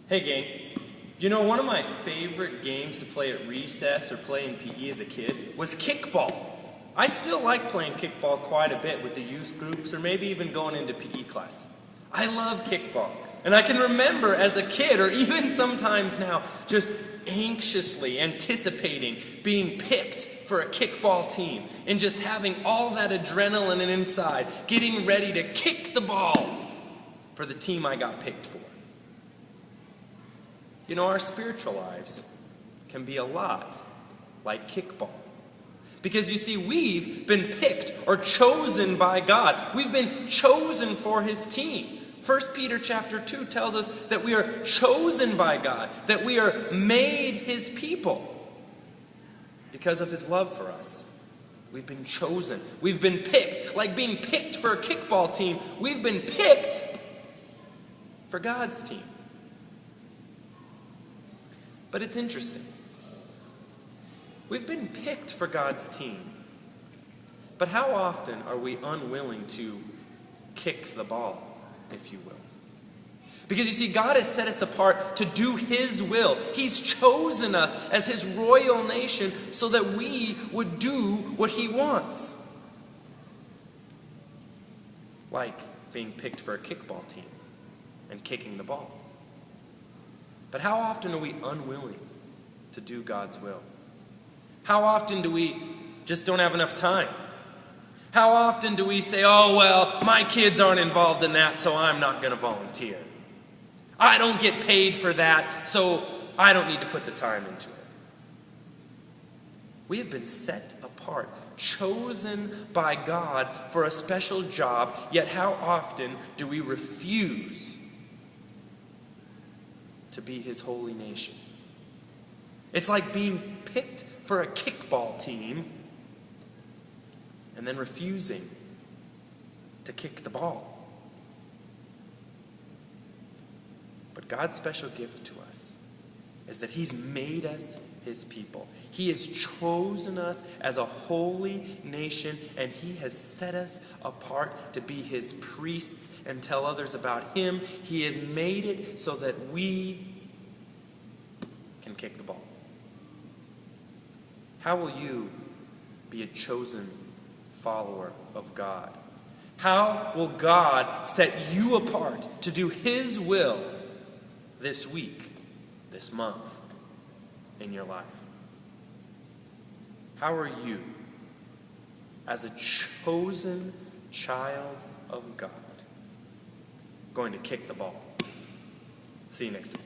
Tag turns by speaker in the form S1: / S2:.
S1: Hey gang, you know one of my favorite games to play at recess or play in PE as a kid was kickball. I still like playing kickball quite a bit with the youth groups or maybe even going into PE class. I love kickball. And I can remember as a kid or even sometimes now just anxiously anticipating being picked for a kickball team and just having all that adrenaline inside, getting ready to kick the ball for the team I got picked for. You know, our spiritual lives can be a lot like kickball. Because you see, we've been picked or chosen by God. We've been chosen for His team. 1 Peter chapter 2 tells us that we are chosen by God, that we are made His people because of His love for us. We've been chosen. We've been picked. Like being picked for a kickball team, we've been picked for God's team. But it's interesting. We've been picked for God's team. But how often are we unwilling to kick the ball, if you will? Because you see, God has set us apart to do His will. He's chosen us as His royal nation so that we would do what He wants. Like being picked for a kickball team and kicking the ball. But how often are we unwilling to do God's will? How often do we just don't have enough time? How often do we say, oh, well, my kids aren't involved in that, so I'm not going to volunteer. I don't get paid for that, so I don't need to put the time into it. We have been set apart, chosen by God for a special job, yet how often do we refuse to be His holy nation? It's like being picked for a kickball team and then refusing to kick the ball. But God's special gift to us is that He's made us His people. He has chosen us as a holy nation, and He has set us apart to be His priests and tell others about Him. He has made it so that we can kick the ball. How will you be a chosen follower of God? How will God set you apart to do His will this week, this month, in your life? How are you, as a chosen child of God, going to kick the ball? See you next week.